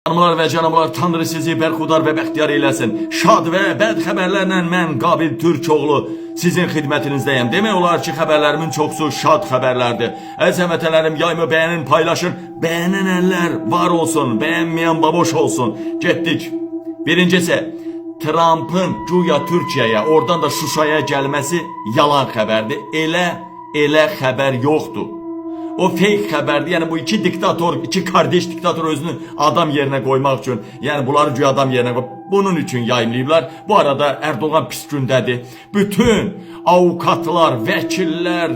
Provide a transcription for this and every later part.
Hanımlar və cənablar, Tanrı sizi bərxudar və bəxtiyar eyləsin. Şad və bəd xəbərlərlə mən Qabil Türkoğlu sizin xidmətinizdəyəm. Demək olar ki, xəbərlərimin çoxsu şad xəbərlərdir. Əziz həmvətənlərim, yayımı bəyənin, paylaşın. Bəyənənlər var olsun, bəyənməyən baboş olsun. Getdik. Birincisi, Trump'ın güya Türkiyəyə, oradan da Şuşaya gəlməsi yalan xəbərdir. Elə xəbər yoxdur. O fake xəbərdir. Yəni bu iki diktator, iki kardeş diktator özünü adam yerinə qoymaq üçün, yəni bunları güya adam yerinə qoymaq, bunun üçün yayımlayıblar. Bu arada Erdoğan pis gündədir. Bütün avukatlar, vəkillər,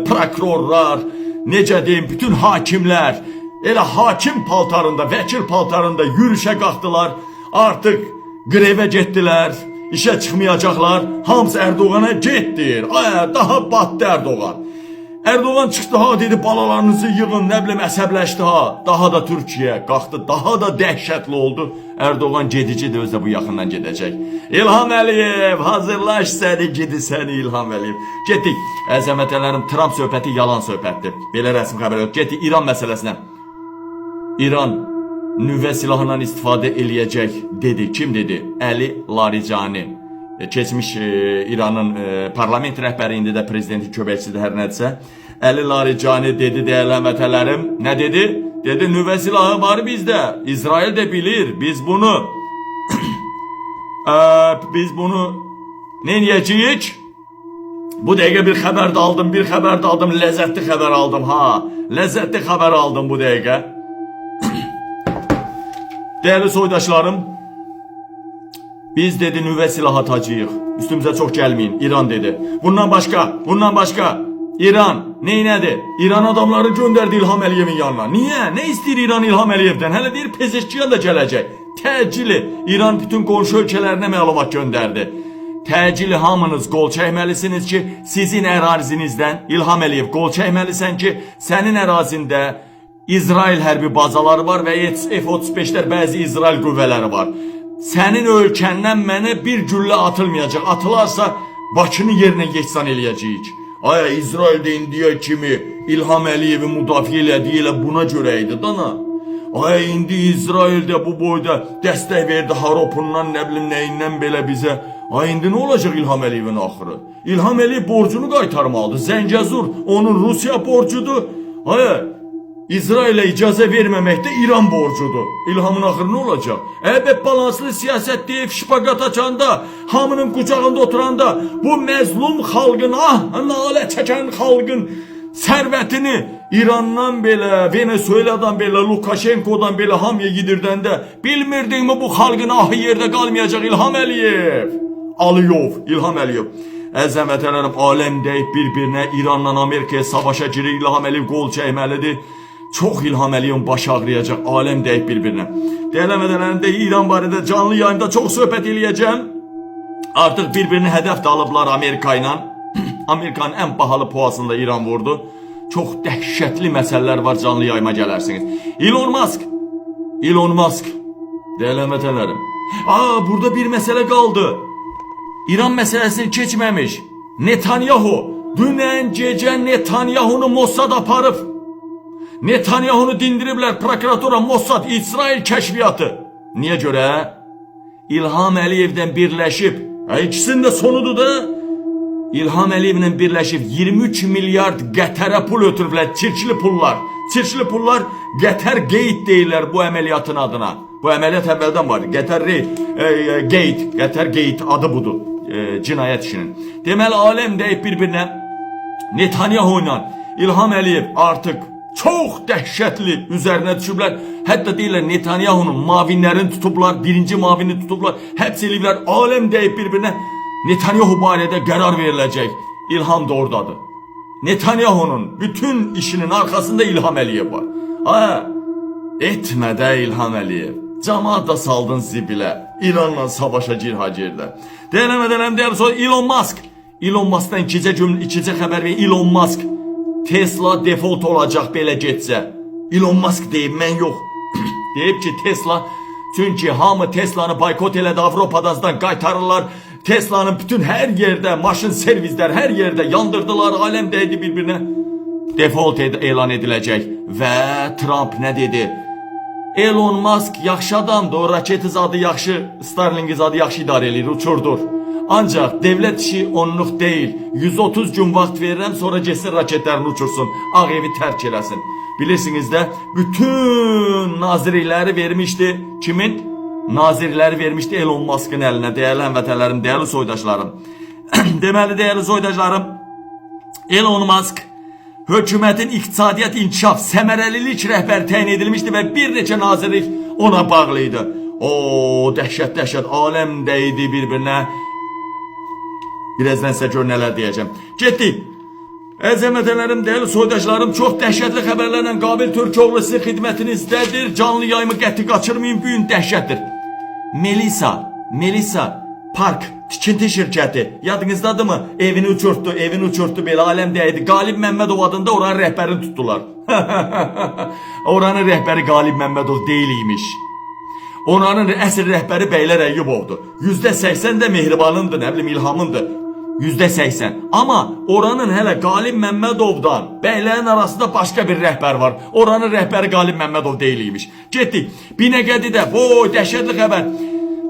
prokurorlar, necə deyim, bütün hakimlər elə hakim paltarında, vəkil paltarında yürüşə qalxdılar. Artıq grevə getdilər, işə çıxmayacaqlar. Hamısı Erdoğana get deyir. Daha batdı Erdoğan. Erdoğan çıxdı ha dedi, balalarınızı yığın, nə bilim əsəbləşdi ha. Daha da Türkiyə qalxdı, daha da dəhşətli oldu. Erdoğan gedicidir, özü də bu yaxından gedəcək. İlham Əliyev, hazırlaş səni, gidi səni İlham Əliyev. Getdik. Əzəmətələrim, Trump söhbəti yalan söhbətdir. Belə rəsmi xəbər yox. Getdik İran məsələsinə. İran nüvə silahından istifadə eləyəcək dedi. Kim dedi? Əli Larijani. Keçmiş İranın parlament rəhbəri, indi də prezidentin köməkçisidir, hər nədirsə. Əli Larijani dedi, dəyərli həmvətənlərim. Nə dedi? Dedi, nüvə silahı var bizdə. İsrail də bilir. Biz bunu nə edəcəyik? Bu dəqiqə bir xəbər də aldım, ləzzətli xəbər aldım ha. Ləzzətli xəbər aldım bu dəqiqə. Dəyərli soydaşlarım, biz dedi nüvə silah atacağıq. Üstümüzə çox gəlməyin. İran dedi. Bundan başqa. İran neynədir? İran adamları göndərdi İlham Əliyevin yanına. Niyə? Nə istəyir İran İlham Əliyevdən? Hələ deyir Pezeşkiyan da gələcək. Təcili İran bütün qonşu ölkələrinə məlumat göndərdi. Təcili hamınız qol çəkməlisiniz ki, sizin ərazinizdən İlham Əliyev qol çəkməlisən ki, sənin ərazində İsrail hərbi bazaları var və F-35'lər bəzi İsrail qüvvələri var. Sənin ölkəndən mənə bir güllə atılmayacaq. Atılarsa Bakını yerinə yeksan eləyəcəyik. İsraildə indiyə kimi İlham Əliyevi müdafiə elədiyi elə buna görə idi dana. İndi İsraildə bu boyda dəstək verdi Haropundan, nə bilim nəyindən belə bizə. İndi nə olacaq İlham Əliyevin axırı? İlham Əliyev borcunu qaytarmalıdır. Zəngəzur onun Rusiya borcudur. İsrailə icazə verməməkdə İran borcudur. İlhamın axırı nə olacaq? Balanslı siyasət deyib şipagat açanda, hamının qucağında oturanda, bu məzlum xalqın, nalə çəkən xalqın sərvətini İrandan belə, Venezueladan belə, Lukashenko'dan belə hamıya gidirdəndə, bilmirdinmi bu xalqın ahı yerdə qalmayacaq İlham Əliyev? İlham Əliyev. Əzəm vətənlərim, aləm deyib bir-birinə İranla Amerikaya savaşa girir, İlham Əliyev qol çəkməlidir. Çox İlham Əliyevin başı ağrıyacaq, aləm deyib bir-birinə. Dəyərli vətənlərimdə İran barədə canlı yayımda çox söhbət eləyəcəm. Artıq bir-birini hədəf də alıblar Amerika ilə. Amerikanın ən bahalı poasında İran vurdu. Çox dəhşətli məsələlər var, canlı yayıma gələrsiniz. Elon Musk. Dəyərli vətənlərim. Burada bir məsələ qaldı. İran məsələsini keçməmiş. Netanyahu. Dünən gecə Netanyahunu Mossad aparıb. Netanyahunu dindiriblər, prokuratura, Mossad, İsrail kəşfiyyatı. Niyə görə? İlham Əliyevdən birləşib, ikisinin də sonudur da, İlham Əliyevlə birləşib 23 milyard Qətərə pul ötürüblər, çirkli pullar. Çirkli pullar Qətər Gate deyirlər bu əməliyyatın adına. Bu əməliyyat əvvəldən vardı. Qətər Gate adı budur, cinayət işinin. Deməli, aləm deyib bir-birinə Netanyahu ilə İlham Əliyev artıq çox dəhşətli üzərinə düşüblər. Hətta deyirlər Netanyahunun mavinlərini tutublar, birinci mavini tutublar, həbs eləyiblər. Aləm deyib bir-birinə Netanyahu barədə qərar veriləcək. İlham da oradadır. Netanyahunun bütün işinin arxasında İlham Əliyev var. Etmədə İlham Əliyev. Camaat da saldın zibilə. İranla savaşa girhacirdə. Deyələmədələm deyər sonra Elon Musk'dan ikicə xəbər verir. Elon Musk. Tesla default olacaq belə getsə. Elon Musk deyib, mən yox. Deyib ki Tesla, çünki hamı Tesla'nı boykot elədi, Avropadan qaytarırlar. Tesla'nın bütün hər yerdə, maşın servislər hər yerdə yandırdılar, aləm dəydi bir-birinə. Default elan ediləcək. Və Trump nə dedi? Elon Musk yaxşı adamdır, o raketi zadı yaxşı, Starlink zadı yaxşı idarə edir, uçurdur. Ancaq devlət işi onluq deyil. 130 gün vaxt verirəm, sonra getsin raketlərini uçursun, Ağ Evi tərk eləsin. Bilirsiniz də, bütün nazirlikləri vermişdi. Kimin? Nazirləri vermişdi Elon Musk'ın əlinə. Dəyərli həmvətənlərim, dəyərli soydaşlarım. Deməli, dəyərli soydaşlarım, Elon Musk hökumətin iqtisadiyyat inkişaf, səmərəlilik rəhbəri təyin edilmişdi və bir neçə nazirlik ona bağlı idi. O dəhşət, dəhşət, aləm dəydi bir-birinə. Birazdan sizə gör nələr deyəcəm. Getdik. Əzəmətələrim, dəyərli soydaşlarım, çox dəhşətli xəbərlərlə Qabil Türkoğlu sizin xidmətinizdədir. Canlı yayımı qəti qaçırmayın, bu gün dəhşətdir. Melisa Park tikinti şirkəti, yadınızdadır mı? Evini uçurtdu, belə aləm dəydi. Qalib Məmmədov adında oranın rəhbərini tutdular. Oranın rəhbəri Qalib Məmmədov deyiliymiş. Oranın əsl rəhbəri Bəylər Əyyubovdur. %80 də Mehribanındır, nə bilim İlhamındır. %80. Amma oranın hələ Qalib Məmmədovdan bəylərin arasında başqa bir rəhbər var. Oranın rəhbəri Qalib Məmmədov deyiliymiş. Getdik. Binəqədidə, dəhşətli xəbər.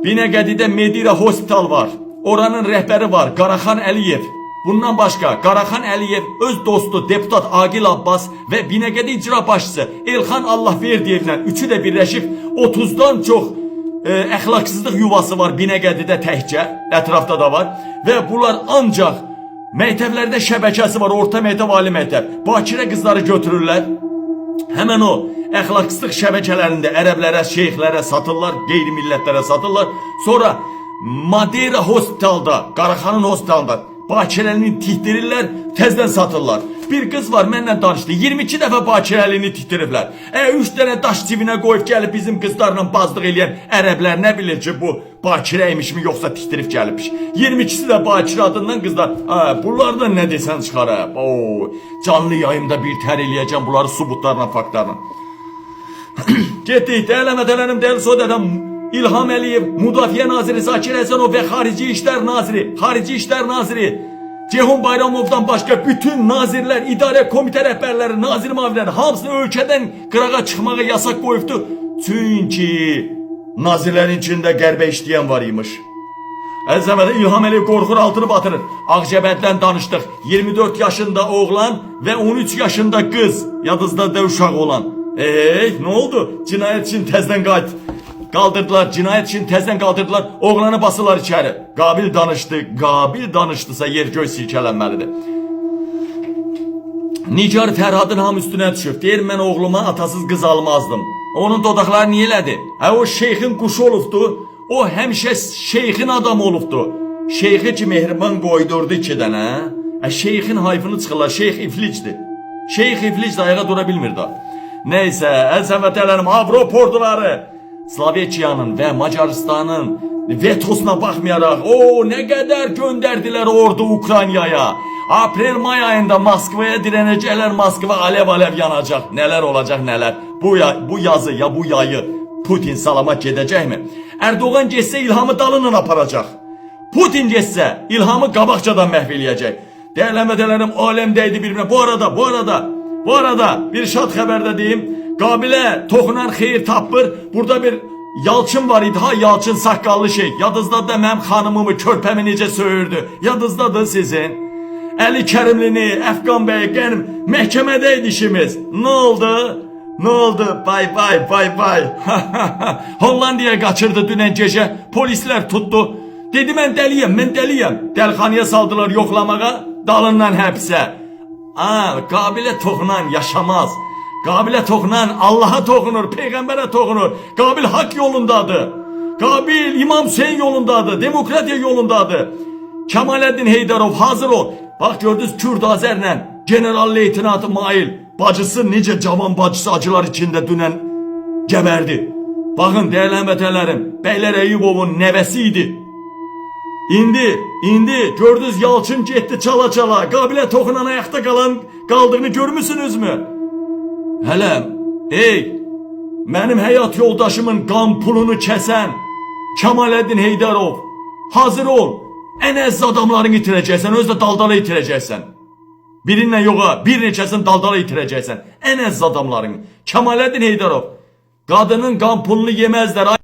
Binəqədidə Medira Hospital var. Oranın rəhbəri var, Qaraxan Əliyev. Bundan başqa Qaraxan Əliyev öz dostu deputat Aqil Abbas və Binəqədi icra başçısı Elxan Allahverdiyevlə üçü də birləşib 30-dan çox əxlaqsızlıq yuvası var Binəqədidə təkcə, ətrafda da var. Və bunlar ancaq məktəblərdə şəbəkəsi var, orta məktəb, ali məktəb. Bakirə qızları götürürlər. Həmən o əxlaqsızlıq şəbəkələrində ərəblərə, şeyxlərə satırlar, qeyri-millətlərə satırlar. Sonra Madeira Hospitalda, Qaraxanın Hospitalında Bakirəlini tihdirirlər, təzdən satırlar. Bir qız var, mənlə danışdı. 22 dəfə Bakirəlini tihdiriblər. 3 dənə daş cibinə qoyub gəlib bizim qızlarla bazlıq eləyən ərəblər nə bilir ki, bu Bakirəymiş mi, yoxsa tihdirib gəlibmiş. 22'si də Bakirə adından qızlar. Bunlardan nə desən çıxar. Canlı yayımda bir tər eləyəcəm bunları subutlarla, faktlarla. Getdik, dəyərləmədələrim, dəyərli soydaşlarım. İlham Əliyev, Müdafiə Naziri Zakir Həsənov və Xarici İşlər Naziri Ceyhun Bayramovdan başqa bütün nazirlər, idarə komitə rəhbərləri, nazir müavinləri hamısını ölkədən qırağa çıxmağa yasak qoyubdu. Çünki nazirlərin içində qərbə işləyən var imiş. Əzəmədə İlham Əliyev qorxur, altını batırır. Ağcabəddən danışdıq. 24 yaşında oğlan və 13 yaşında qız, yadınızda da uşaq olan. Ne oldu? Cinayət için təzdən qaldırdılar, cinayət için təzdən qaldırdılar, oğlanı basırlar içəri. Qabil danışdısa yer göy silkələnməlidir. Nigar Fərhadın ham üstünə düşüb. Deyir, mən oğluma atasız qız almazdım. Onun dodaqları niyə elədi? O şeyxin quşu olubdu, o həmişə şeyxin adamı olubdu. Şeyxi ki mehriban qoydurdu 2 dənə. Şeyxin hayfını çıxırlar, şeyx iflicdir. Şeyx iflicdir, ayağa dura bilmir da. Neysə, əzəmətələrim, Avropa orduları Slovakiyanın və Macaristanın vetosuna baxmayaraq, nə qədər göndərdilər ordu Ukraynaya. Aprel-may ayında Moskvaya dirənəcəklər, Moskva alev-alev yanacaq. Nələr olacaq, nələr. Bu yazı ya bu yayı Putin salamat gedəcəkmi? Erdoğan getsə İlhamı dalından aparacaq. Putin getsə İlhamı qabaqcadan məhv eləyəcək. Dəyərləmədələrim, aləm dəydi bir-birinə. Bu arada bir şad xəbərdə deyim. Qabilə toxunan xeyir tapır. Burada bir Yalçın var idi, Yalçın saqqallı şey. Yadınızdadır da mənim xanımımı, körpəmi necə söyürdü. Yadınızdadır sizin. Əli Kərimlini, Əfqan bəy, qənim, məhkəmədəydi işimiz. Nə oldu? Bay. Hollandiyaya qaçırdı dünən gecə. Polislər tutdu. Dedi, mən dəliyəm. Dəlxanaya saldılar yoxlamağa, dalından həbsə. Qabilə toxunan yaşamaz. Qabilə toxunan Allaha toxunur, Peyğəmbərə toxunur. Qabil haqq yolundadır. Qabil İmam Hüseyin yolundadır, demokratiya yolundadır. Kemaləddin Heydarov hazır ol. Bax gördünüz Kürd Azərlə General Leytenant Mail bacısı necə cavan bacısı acılar içində dünən gəbərdi. Baxın dəyərli həmvətənlərim, Bəylər Əyyubovun nəvəsi idi. İndi gördünüz Yalçın getdi çala-çala. Qabilə toxunan ayaqda qaldığını görmüsünüzmü? Hələ, mənim həyat yoldaşımın qan pulunu kəsən Kemaləddin Heydarov, hazır ol. Ən əziz adamlarını itirəcəksən, özdə daldala itirəcəksən. Birinlə yoxa, bir neçəsini daldala itirəcəksən. Ən əziz adamlarını. Kemaləddin Heydarov. Kadının qan pulunu yemezler.